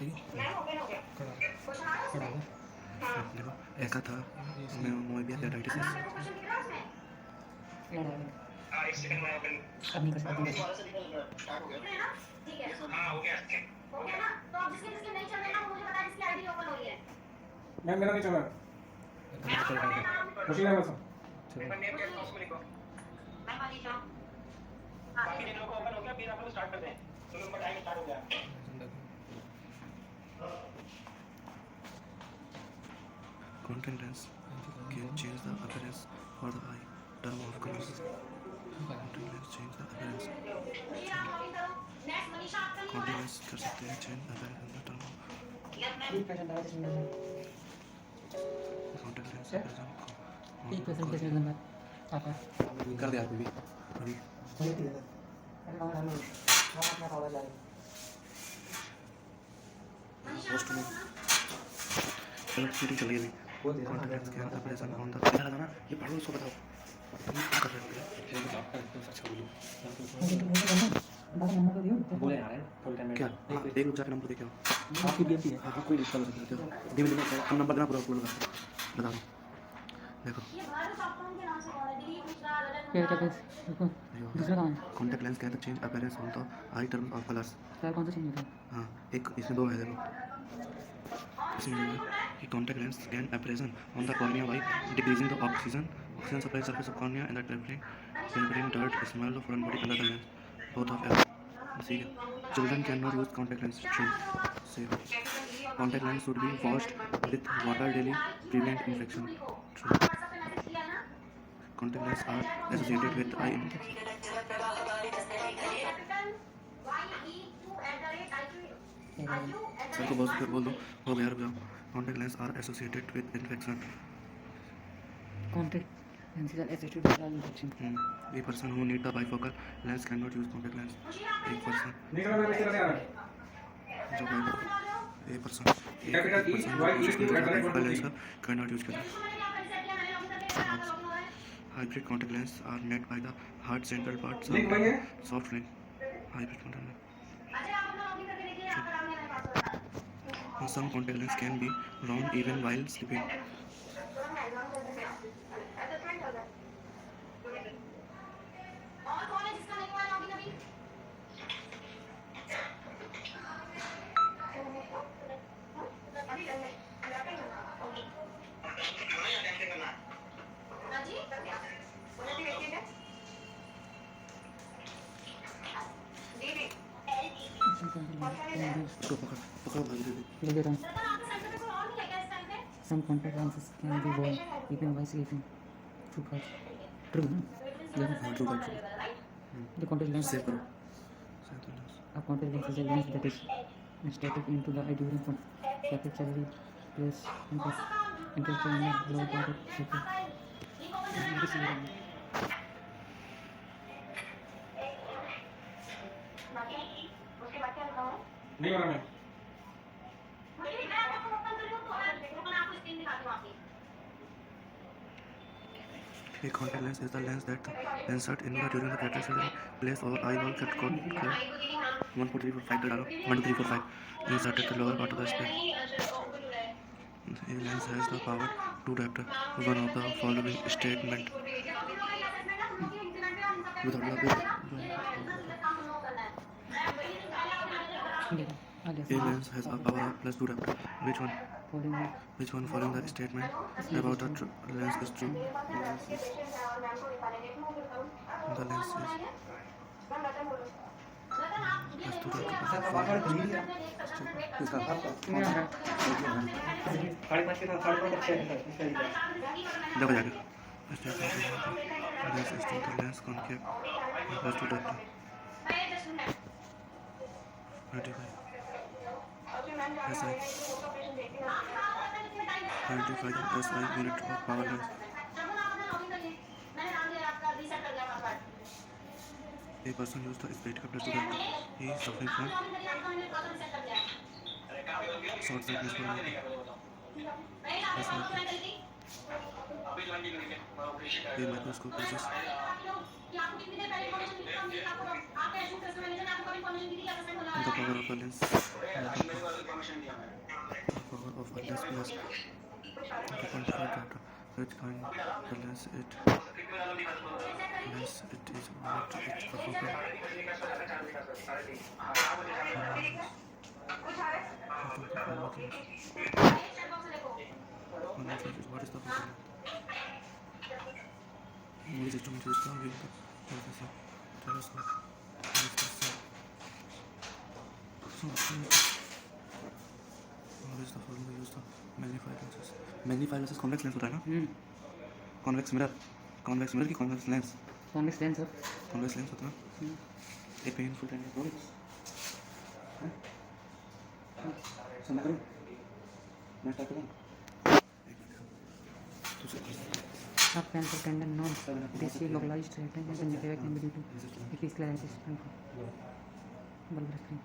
ठीक है खड़ा खड़ा हो देखो ऐसा था मैं मोबिया डेटाइटिस अब नहीं कर सकते ठीक है हां हो गया ना तो अब जिसके जिसके नहीं चल रहे ना मुझे बता जिसकी आईडी ओपन हो रही है मैं मेरा नहीं चल रहा मशीन है बस मैं नेम के उसको लिखो मैं मनीषा बाकी जिन लोगों को ओपन हो गया फिर अपन स्टार्ट करते हैं तो लोग टाइम स्टार्ट हो गया contact lens can change the appearance for the eye term of colors contact lens change the appearance next Manisha आपका नहीं हो contact रहा lens कर सकते हैं change the appearance in the term of ठीक है चंदा इसमें contact lens ठीक है सर कैसे करना आता कर दिया अभी अभी अरे और हम अपना कॉलेज जा रहे पोस्ट में चलो शूटिंग चल रही है contact lens can appearance on the इधर ना ये पढ़ो उसको बताओ तुम क्या कर रहे हो अच्छा बोलो बात नंबर तो दियो बोले आ रहे हैं थोड़ी टाइम में क्या एक रुक जाके नंबर देखो आपकी बीएमपी है हाँ कोई दिक्कत नहीं है धीमे धीमे हम नंबर देना पूरा बोल बता दो देखो ये भारत सॉफ्टवेयर के नाम से कौन है दिलीप मिश्रा ललन क्या क्या देखो दूसरा कौन है contact lens can change appearance on the eye term of colors क्या कौन सा चाहिए था हाँ एक इसमें दो है देखो इसमें ये contact lens can appearance on the cornea by decreasing the oxygen supply surface of cornea and that delivering dirt smell of foreign body under the lens both of them see children cannot use contact lens true see contact lens should be washed with water daily prevent infection true contact lens are associated with eye sir को बोल दो हो गया रुक जाओ contact lens are associated with infection contact lenses are associated with infection a person who need the bifocal lens cannot use contact lens एक person निकल मैं नहीं आ रहा जो a person who use bifocal lens cannot use contact hybrid contact lens are made by the hard central parts link वही है soft link hybrid contact lens some contact lens can be round even while sleeping और कौन है जिसका नहीं हुआ है अभी कभी जी उसको पकड़ भाग दे ले ले रहा हूं सर आपके सेंटर पे कोई और नहीं है क्या इस टाइम पे some contact lenses can be worn even while sleeping true card true हाँ ट्रू बात the contact lens सेव करो a contact lens is a lens that is inserted into the eye during capillary place until the lower part of the नहीं हो रहा मैं A contact lens is the lens that insert in the during the cataract place or eyeball cut called 1 2 3 4 5 डालो 1 2 3 4 5 insert at the lower part of the screen. A lens has the power to adapt one of the following statement without the A lens has a power of plus 2 diopter. Which one following the statement about the lens is true? The lens is plus 2 diopter. देखो जाके lens is true. The lens concave plus 2 diopter. 25 SI 25 SI unit of power lens. A person used the spectacle plus 2 diopter. He is suffering from short sightedness for A microscope uses the power of a lens. The power of a lens plus 2.5 data. Which kind the lens it is what it performing. What is the focal length? Movie system is the with the telescope. So always the following use the magnified lenses. Magnified lenses convex lens होता है ना? Convex mirror की convex lens. Convex lens और Convex lens होता है ना? A painful and problems. समझ रहे हो? मैं स्टार्ट करूँ? Up pencil tendon non DC localized retina conjunctiva can be due to decreased sclerosis bulbar screen.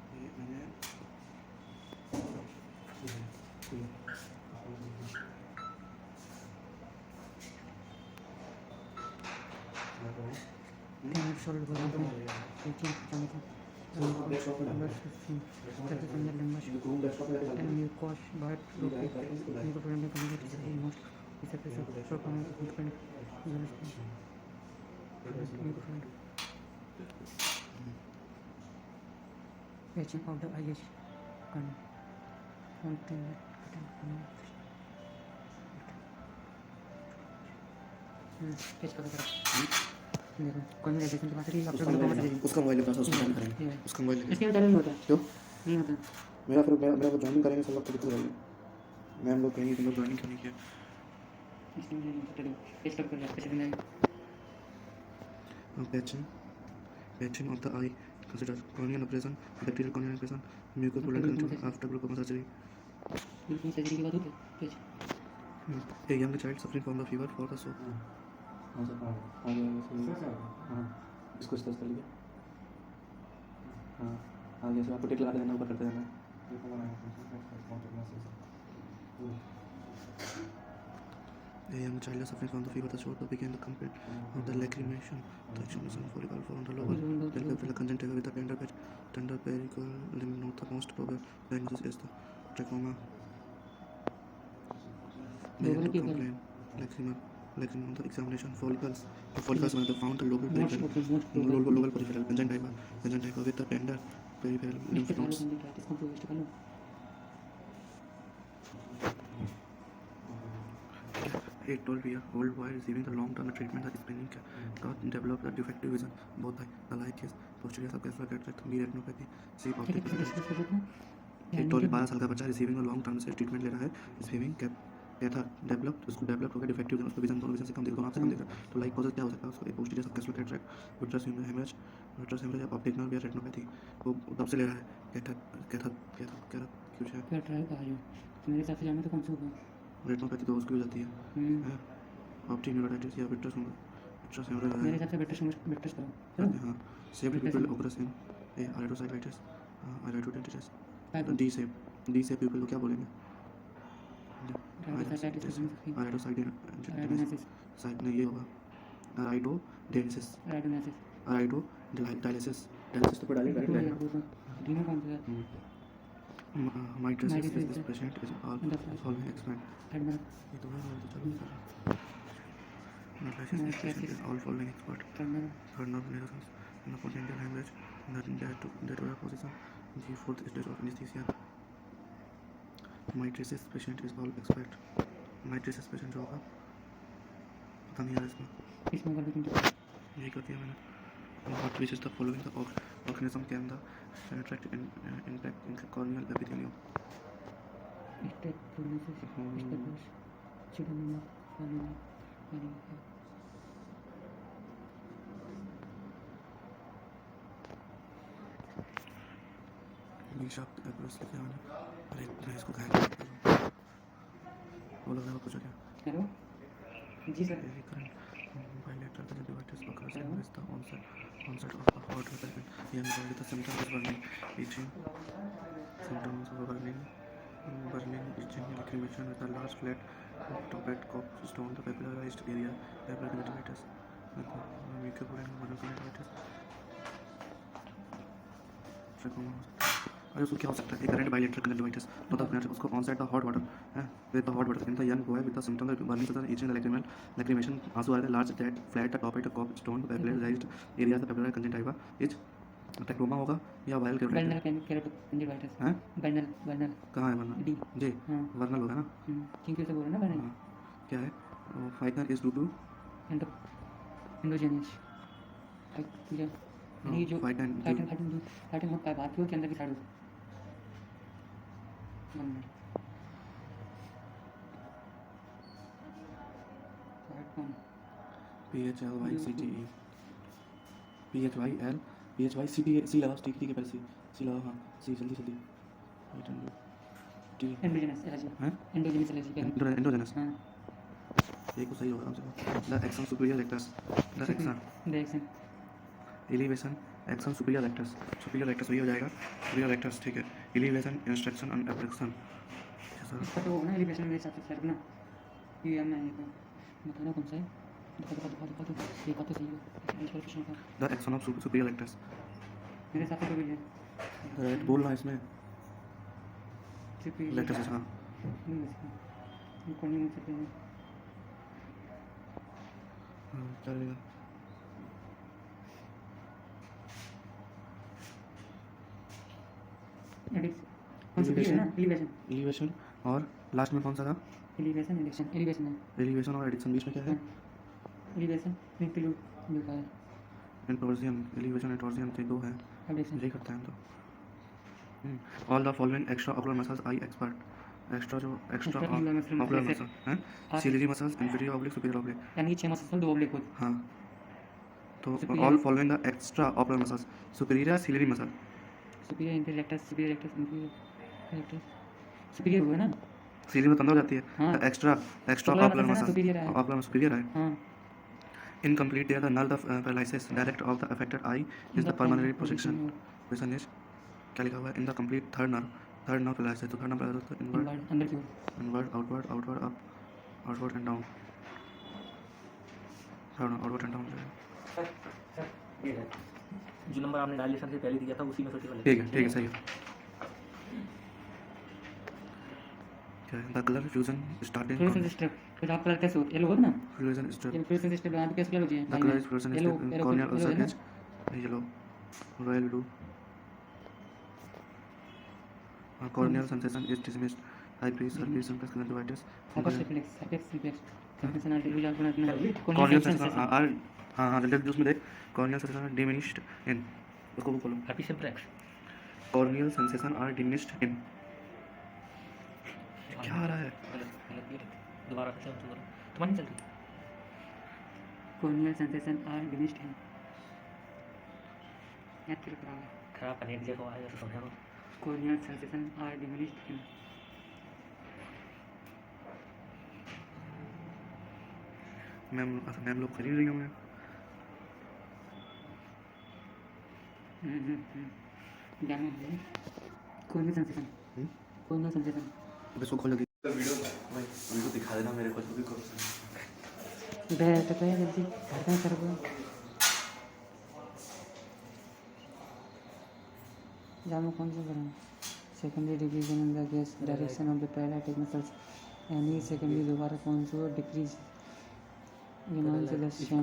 Then solid volume from 18 centimeter. Bulbar screen. Surface on the lumbar and mucous but mucopolonium community is the most surface of procommon different patching of the eyes can something page का देखो कौन सा lesson के पास ही upload करना पड़ेगा उसका mobile पास उसको join करेंगे उसका मोबाइल इसके अंदर नहीं होता क्यों नहीं होता मेरा वो ज्वाइनिंग करेंगे सब लोग तो कितना रहेंगे मैं हम लोग कहेंगे तुम लोग ज्वाइनिंग क्यों नहीं किया इसके अंदर नहीं होता पेज कट कर लेते हैं patching of the eye consider corneal abrasion bacterial corneal abrasion mucopolonium control after glaucoma surgery बिल्कुल सर्जरी के बाद होता है page a young child suffering from the fever for the so इसको स्ट्रेस कर लीजिए हाँ जैसे आपको टिक लगा देना ऊपर करते जाना A young child suffering from the fever the short began the complaint of the lacrimation the examination follicle from the lower pelvic conjunctiva with the tender perical lymph node the most probable diagnosis is the trachoma began to complain lacrimal on the examination follicles were found the lower peripheral conjunctiva with the tender peripheral lymph nodes. इसको प्रोवेस्ट कर लो 8-12-year-old boy receiving the long-term treatment that spinning got developed a defective vision both by the light posterior subclavicular cataract retinopathy sleep optic 12 साल का बच्चा receiving long term से treatment ले रहा है receiving कैथा developed हो गया डिफेक्टिव विजन उसको विजन से कम दिख रहा है तो लाइक कॉजेज क्या हो सकता है उसको पोस्टीरियर सबक्लेविकुलर कैटरेक्ट विट्रस हेमरेज या ऑप्टिक नर्व या रेटिनोपैथी वो तब से ले रहा है कैथा क्यों है क्या ट्राई कहा जो मेरे साथ जाना तो कौन सा होगा रेटिनोपैथी तो उसकी हो जाती है ऑप्टिक न्यूरोटाइटिस या विट्रस हेमरेज मेरे साथ बेटर करो हां सेव्ड पीपल ओकरस इन आइरोसाइटिस आइरोडेंटिटिस डी से पीपल को क्या बोलेंगे आइरोसाइटिस नहीं ये होगा आइरोडायलिसिस तो पर डायलिसिस डीनो कौन सा mydriasis this patient is all following explain head में ये तो है तो चलो mydriasis is all following expert third nerve neurosis in the potential haemorrhage that were position G4 stage of anesthesia mydriasis patient is all expert mydriasis patient जो होगा पता नहीं यार इसमें कर देंगे यही कर दिया मैंने what which is the following the organism can the attract impact in corneal epithelium state prognosis status चिडोमिना फॉलोइंग शब्द एप्रोच लिखा मैंने अरे मैं इसको कहा वो लग रहा है कुछ क्या hello ji sir bilateral conjunctivitis occurs in with the onset of a hot development young boy with the symptoms of burning itching itching lacrimation with a large flat top-head cough stone the papillarized area papillary conjunctivitis mucopolonium conjunctivitis trachoma और उसको क्या हो सकता है, एक current bilateral conjunctivitis तो the उसको onset the hot water है with the hot water in the young boy with the symptom burning such as itching lacrimal lacrimation आंसू आ रहे large that flat the top at cop stone papillarised area the papillary conjunctiva is trachoma होगा या viral banal केराटिनोवाइटिस हैं banal कहाँ है वर्नल D J हाँ वर्नल होगा ना क्योंकि उसे बोल रहे हैं ना बैनल हाँ क्या है फाइटर इज ड्यू टू एंडोजेनियस यानी जो फाइटन मत पाए बात के अंदर की साइड PHLYCTE PHYL PHYCTE सी लगा ठीक है पहले सी लगा हाँ सी जल्दी टी एंडोजेनस एलर्जी हैं एंडोजेनस एलर्जी एंडोजेनस हाँ एक को सही होगा आराम से the action superior rectus the action direction elevation action superior rectus वही हो जाएगा सुपीरियर रेक्टस ठीक है एलिवेशन इंस्ट्रक्शन एंड एब्डक्शन इसका तो ना एलिवेशन में साथ साथ ना ये मैं बताना कौन सा है दिखा ये बात तो सही है इसका क्वेश्चन का the action of superior rectus मेरे साथ तो भी है राइट बोलना इसमें सुपीरियर रेक्टस हाँ कौन मुझसे पे चलेगा कौन सा है ना एलिवेशन और लास्ट में कौन सा था एलिवेशन एलिवेशन है एलिवेशन और एडिक्शन बीच में क्या है एलिवेशन इंक्लूड लिखा है इंट्रोवर्जन एलिवेशन इंट्रोवर्जन से दो है एडिक्शन यही करते हैं तो all the following extra ocular muscles I expert extra ocular muscle हैं ciliary muscles inferior oblique superior oblique यानी 6 मसल 2 ऑब्लिक होते हाँ तो Superior. All following the extra ocular muscles superior ciliary muscle superior इंटेलेक्टस सुपीरियर हुआ ना ciliary में बंद हो जाती है हाँ। Extra Ocular ocular muscle muscle superior है। ऑकुलर सुपीरियर है हाँ incomplete there the null the paralysis direct of the affected eye is the permanent projection question is क्या लिखा हुआ है in the complete third nerve paralysis तो third nerve paralysis तो inward अंदर की ओर inward outward up outward and down third nerve outward and down ये है जो नंबर आपने डायलेशन से पहले दिया था उसी में से केवल ठीक है सही है क्या है the color fusion starting fluorescence step फिर आप कलर कैसे होता है येलो होता ना fusion step ये फ्लोरेसेंस स्टेप यहाँ पे कैसे कलर होती है the color is fluorescent yellow step corneal ulcer edge yellow royal blue corneal sensation is dismissed eye priest herpes simplex conjunctivitis hyper simplex confessional division को ना corneal sensation are हाँ जल्दी जल्दी उसमें देख corneal sensation are diminished in उसको भी खोलो happy simplex corneal sensation are diminished in क्या आ रहा है दोबारा से तुम्हारी चल रही कॉर्नियल सेंसेशन आर डिमिनिश्ड है याद कर रहा है खराब कनेक्ट देखो आएगा तो समझा लो कॉर्नियल सेंसेशन आर डिमिनिश्ड है मैम लोग खरीद रही हूँ मैं जाना है कॉर्नियल सेंसेशन अब इसको खोल जल्दी वीडियो दिखा देना मेरे को जो भी करो बैठ पे जल्दी करता कर वो जामो कौन सा करें secondary division in the gas direction of the paralytic muscles यानी सेकेंडरी दोबारा कौन सा डिक्रीज ये नाम से लक्षण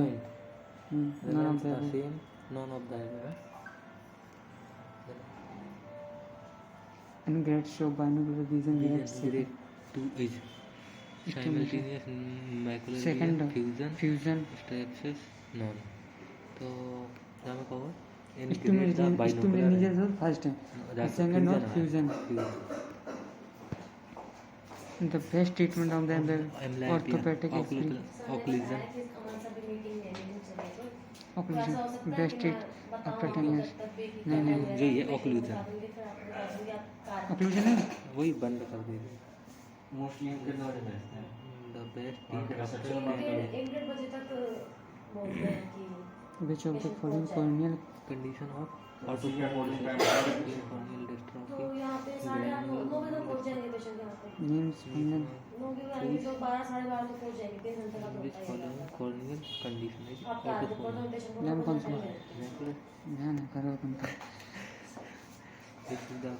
नाम पे none of the and grades show binocular vision grades grade 2 is simultaneous macular second fusion strapes none तो क्या मैं कहूँ stimulation first second not fusion the best treatment of the orthopedic occlusion occlusion best treat after 10 years नहीं जो ये occlusion occlusion है वही बंद कर देंगे mostly the best which of the following corneal condition of orthopaedic corneal dystrophy names final which following corneal condition is orthophonic नाम कौन सा ध्यान करो तुम this is the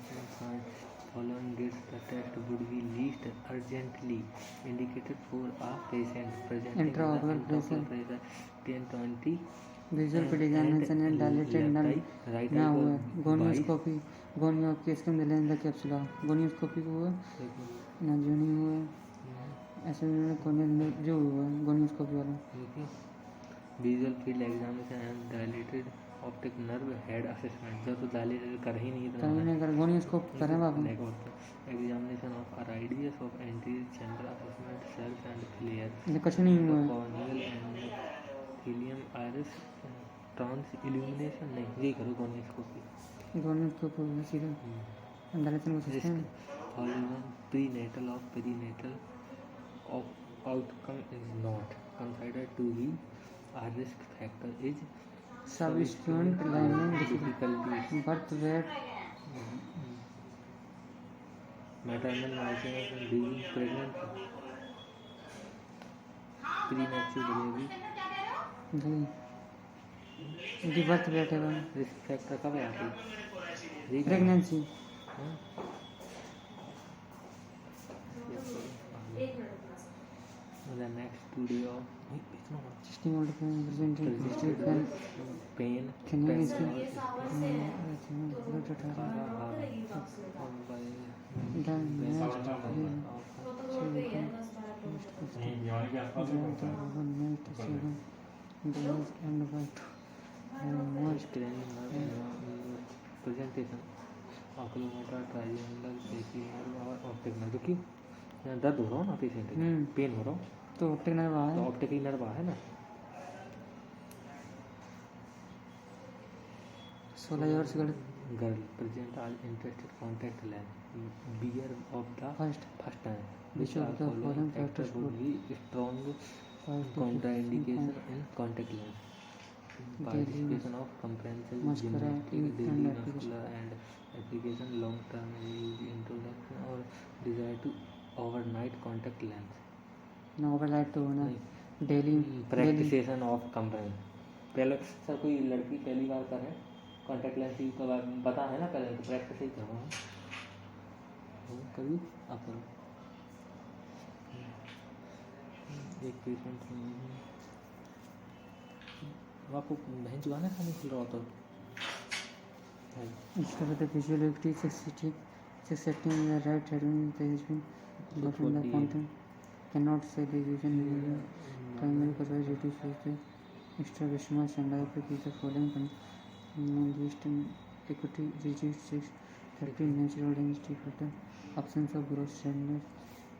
following this, the test would be least urgently indicated for a patient presenting with Intraocular intraocular pressure, pressure 1020 visual पे designation and dilated none ना हुआ gonioscopy gonioscopy इसके अंदर लेंस का कैप्सूला गोनियोस्कोपी को हुआ ना जो नहीं हुआ ऐसे में कोने जो हुआ गोनियोस्कोपी वाला visual field examination and dilated optic nerve head assessment जब तो डायलेटेड कर ही नहीं कहीं नहीं कर गोनियोस्कोप करें बाप एग्जामिनेशन ऑफ आराइडियस of anterior chamber assessment cells and flare ये कुछ नहीं हुआ corneal endothelium iris transillumination नहीं ये करो गोनियोस्कोपी गोनियोस्कोप हुआ सीधा डायलेशन को system following prenatal of perinatal outcome is not considered to be a risk factor is subsequent lining difficulties birth weight maternal malformation during pregnancy premature delivery जी birth weight है risk factor कब आती है pregnancy the next studio stimulate presentation pain Can you tension, presentation oculomotor triangular facial और optic nerve क्यों दर्द हो रहा हो ना पेशेंट पेन हो रहा हो तो ऑप्टिक नर्व तो है ऑप्टिक नर्व है ना 16 years girl present all interested contact lens beer of the first first time Which of the following factors would be strong contraindication in contact lens participation of comprehensive Muscular gymnastics and daily application. muscular and application long term use introduction or desire to overnight contact lens ना ओवरलाइट तो होना daily practication of comprehension पहले sir कोई लड़की पहली बार करे contact lens use तो पता है ना पहले तो प्रैक्टिस ही करो कभी आप करो एक पेशेंट आपको बहन चुकाना खाने खुल रहा होता इसका पता visual active 660 630 in the right head when there has been but in the content cannot say the vision primary purpose due to the extra visual and diabetic the following least equity digit 630 natural density factor absence of gross sadness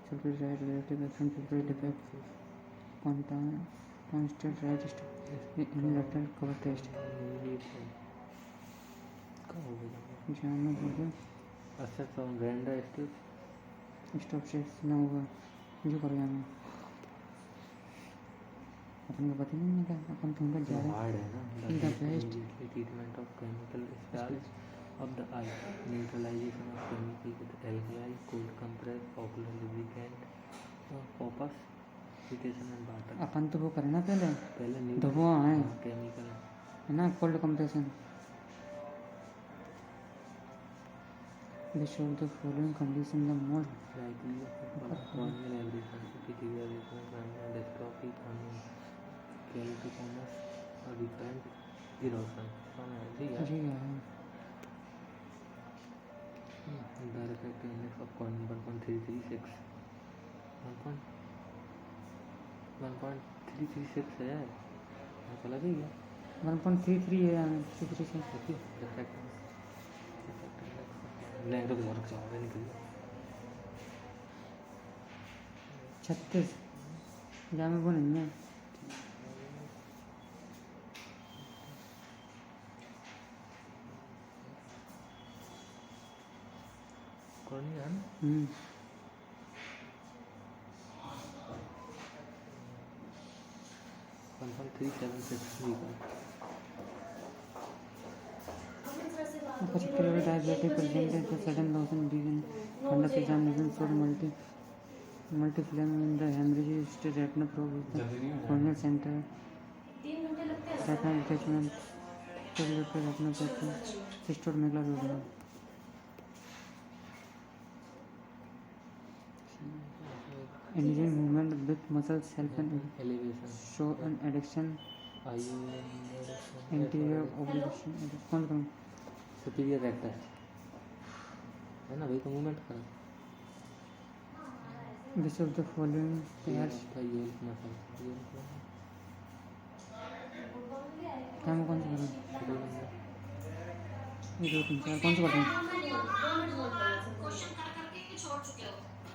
sulfate right relative action filter defect constant right unilateral cover test जाना होगा अच्छा तो brand step stop shakes ना होगा जो करो जाना अपन को पता नहीं है अपन तुम पर जा रहे हार्ड है ना The best. Treatment of chemical stars of the eye neutralization of chemical with alkali cold compress ocular lubricant focus irritation and water अपन तो वो करना पहले पहले धुआं है केमिकल है ना cold compression Which of the following condition the most likely corneal aberration deterioration corneal dystrophy corneal keratoconus or recurrent erosion जी है direct effective index of corneal 1.336 1.336 है चला गया 1.33 है 336 नहीं तो बहुत ज़्यादा निकल 36 जामे वो नहीं है corneal 1.376 particularly diabetic presented the sudden loss in vision on the examination for multiflame in the hemorrhage retina probe with the corneal center retinal detachment retina cystomegaly engine movement with muscles help an elevation, show an adduction, anterior oblivion. कौन करूँ? Superior rector है ना भाई, तो movement कर Which of the following pairs? Yolk muscle, क्या मैं कौन सा करूँ? ये 2 3 4 कौन सा करूँ? क्वेश्चन कर करके छोड़ चुके हो।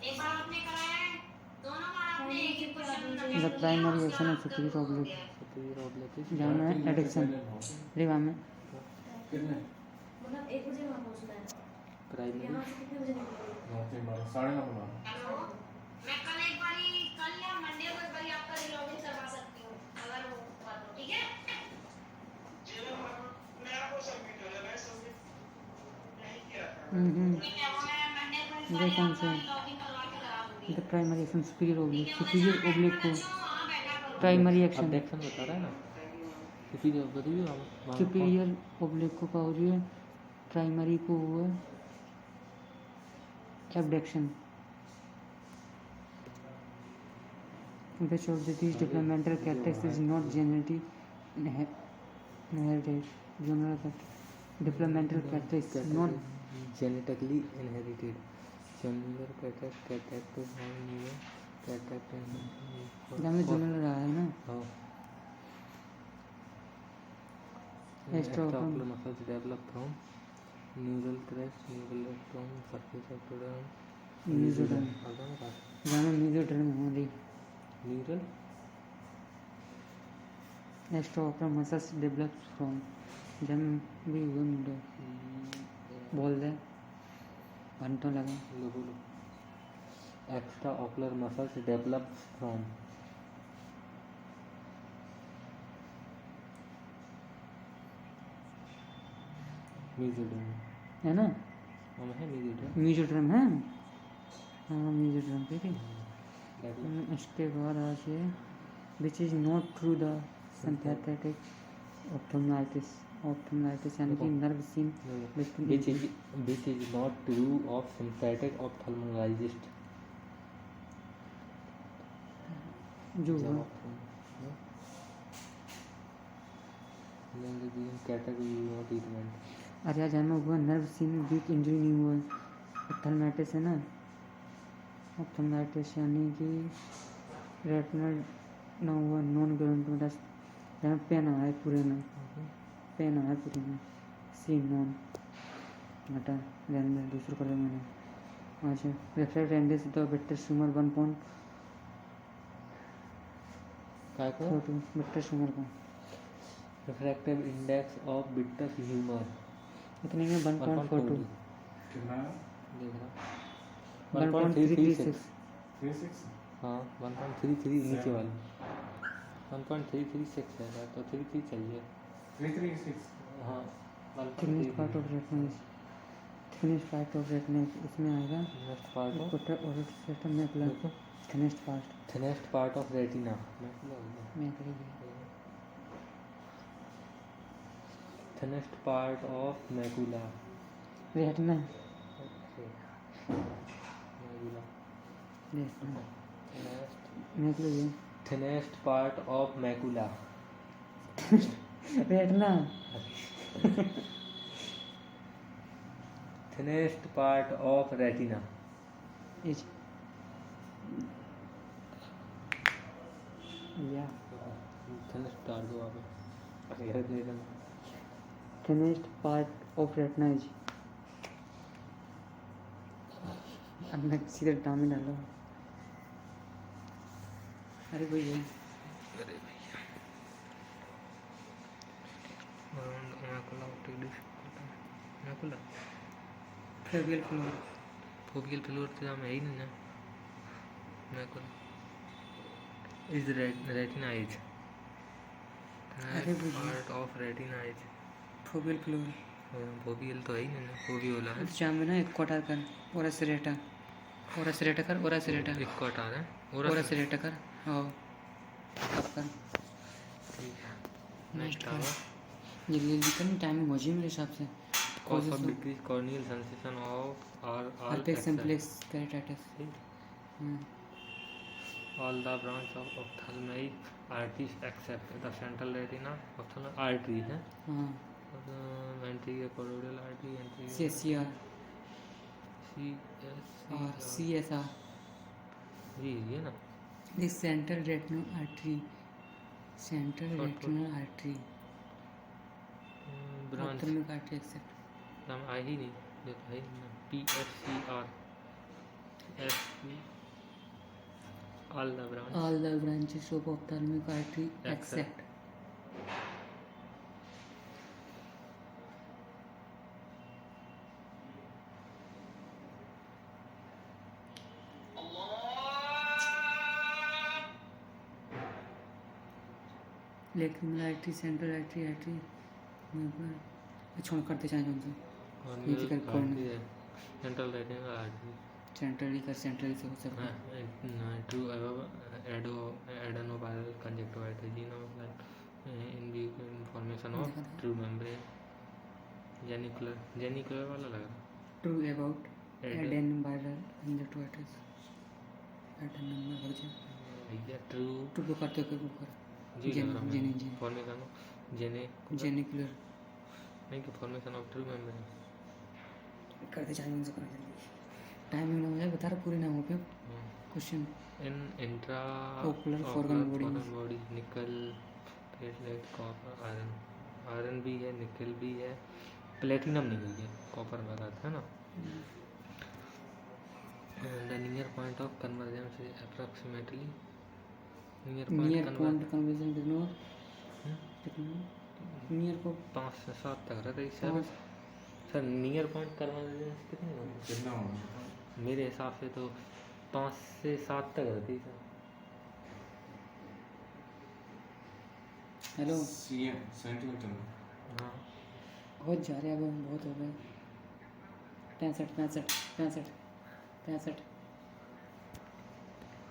एक बार आपने कराया है, दोनों बार आपने एक ही question The primary action of superior oblique. Superior oblique जहाँ में adduction, रिवा में कितने? मतलब 1 बजे वहाँ पहुँचना है। प्राइमरी यहाँ से कितने बजे निकलोगे? 9:30 बना। हेलो, मैं कल या मंडे को एक बारी आपका रिलॉगिन करवा सकती हूँ, अगर वो हुआ तो, ठीक है? मैं आपको सबमिट कर रहा, मैं सबमिट नहीं किया था। ठीक है, वो मैं मंडे को एक ये बारी कौन आपका सा है? रिलॉगिन करवा के लगा दूंगी। The primary action superior oblique. Superior oblique को वहाँ बैठा करो। primary action. अबडक्शन बता रहा है ना, सुपीरियर बताइए वहाँ superior oblique को क्या हो रही है? प्राइमरी को हुआ abduction. Which of these developmental characteristics is not genetically inherited? Developmental characteristics not genetically inherited. General cataract to new cataract जहाँ में जनरल रहा है ना हाँ Extraocular muscles develop from neural crest, neural from surface of the mesoderm जहाँ में mesoderm हो रही neural extraocular muscles develops from जहाँ भी हुआ मुंडे बोल दे घंटों लगा extraocular muscles develops from mesoderm है ना हम है mesoderm mesoderm है हाँ mesoderm ठीक है इसके बाद आज है which is not through the sympathetic ophthalmitis यानी कि nerve scene which is not true of sympathetic ophthalmologist जो हुआ कैटेगरी नो ट्रीटमेंट अरे आज हमें हुआ नर्व सीन वीक इंजरी नहीं हुआ ऑप्थेल्माइटिस है ना ऑप्थेल्माइटिस यानी कि रेटिनल ना हुआ नॉन ग्राउंडोमस जहाँ पेन आया है पूरे में पेन आया है पूरे में सी नॉन हटा ध्यान में दूसरे कलर मैंने अच्छा रिफ्लेक्ट इंडेक्स द बेटर स्यूमर 1 पॉइंट काय को फोटो बेटर स्यूमर का रिफ्रैक्टिव इंडेक्स ऑफ बिट्टस ह्यूमर इतने में 1.42 कितना? देख रहा 1.336 36? हाँ 1.33 नीचे वाली 1.336 है यार, तो 33 चाहिए 336? हाँ thickness part of retina thickness part of retina इसमें आएगा नेक्स्ट पार्ट ऑफ कोटर और सिस्टम में apply thinnest part thinnest part of retina में करेगी thinnest part of macula retina macula retina मैं तो ये thinnest part of macula retina thinnest part of retina is या थिनेस्ट डाल दो आप अरे दे देना thinnest part of retina is अब मैं सीधे डाउन में डालो अरे भैया अरे भैया macula optic disc macula foveal floor foveal floor तो हम है ही नहीं ना मैकुला इज रेटिना एज अरे भैया part of retina edge foveal floor foveal तो है ही नहीं ना फोबियोला है जाम में ना एक कोटा कर और एसरेटा कर और एसरेटा एक कट आ रहा है और एसरेटा कर हाँ कब कर नेक्स्ट आवर ये ले लिखने टाइमिंग हो जी मेरे हिसाब से cause of decrease corneal sensation of are अल्पेक्स सिम्प्लेक्स पेरिटाइटिस all the branch of ophthalmic arteries except the central retina ophthalmic artery है हाँ ventricle carotid artery ventricle CSCR और CSR CSR जी ये ना the central retinal artery branch ophthalmic artery except नाम आ ही नहीं जो है PSCR SP all the branch all the branches of ophthalmic artery Except. except lacrimal artery central artery छोड़ करते जाएंगे उनसे Musical corner. Central retinal artery centrally से हो सकता है true adenoviral conjunctivitis in the information of true membrane genicular वाला लग रहा true about Ed- adenoviral conjunctivitis adenoma हो जाए भैया ट्रू ट्रू को करते हो ऊपर जी फॉर्मेशन ऑफ जेनिकुलर नहीं कि फॉर्मेशन ऑफ ट्रू मेम्ब्रेन करते जाएंगे उनसे करना जल्दी टाइमिंग ना हो जाए बता रहा पूरे ना हो पे question in intra Ocular foreign bodies. Body निकल प्लेटलेट कॉपर आयरन भी है निकल भी है प्लेटिनम नहीं हुई है कॉपर वाला था ना the near point of convergence is approximately near near point point conversion near को 5 से 7 तक रहता है सर नियर पॉइंट कन्वर्जेंस कितनी होगी कितना होगा मेरे हिसाब से तो 5 से 7 तक रहती है सर हेलो सेंटीमीटर में हाँ बहुत जा रहे हैं अब बहुत हो गए 65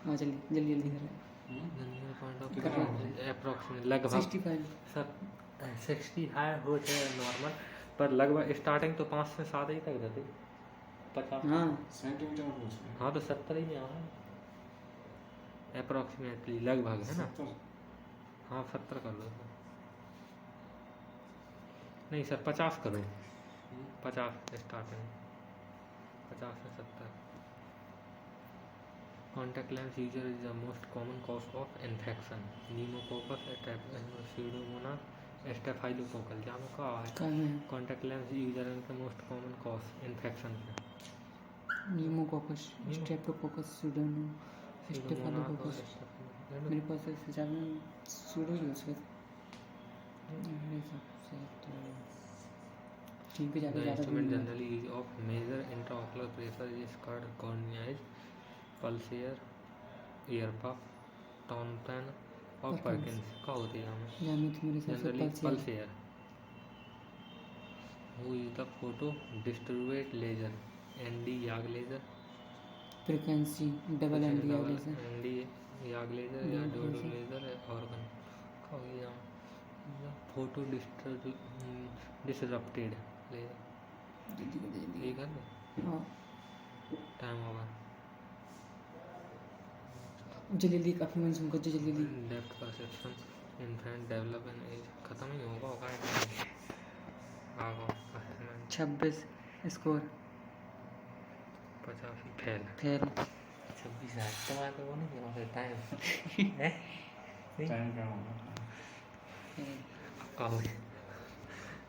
हाँ जल्दी कर रहे नियर पॉइंट ऑफ कितना अप्रॉक्सीमेट लगभग 65 सर 60 हाई हो जाए नॉर्मल पर लगभग स्टार्टिंग तो 5 से 7 ही तक रहती 50 हाँ सेंटीमीटर में पूछ रहे हैं। हाँ तो 70 ही में आ रहा है अप्रॉक्सीमेटली लगभग है ना 70 हाँ 70 कर लो सर नहीं सर 50 करो 50 स्टार्टिंग 50 से 70 contact lens user is the most common cause of infection pneumococcus pseudomonas staphylococcal जानो का है कहाँ है contact lens user is the most common cause infection pneumococcus streptococcus सूडोमो स्टेफाइलोकोकस मेरे पास ऐसे ज़्यादा सूडो यूज़ कर मेरे हिसाब से तो ठीक है ज़्यादा instrument generally use of major intraocular pressure is called cornea is pulsair air puff टॉनटन और पर्किंस का होती है हमें जानो तो मेरे हिसाब से generally pulse pulsair who is the photo distribute laser ND YAG laser frequency double and दिया जैसे एनडी याग लेजर या डोडो लेजर ऑर्गन का हो गया फोटो डिसरप्टेड लेजर जल्दी ये कर लो हाँ टाइम होगा जल्दी काफ़ी मन सुनकर जल्दी depth perception infant develop and age खत्म ही होगा आगो 26 स्कोर 50 फेल फेल 26 है तुम्हारे को नहीं किया फिर टाइम है टाइम क्या होगा आओ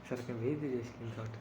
सर के भेज दीजिए स्क्रीनशॉट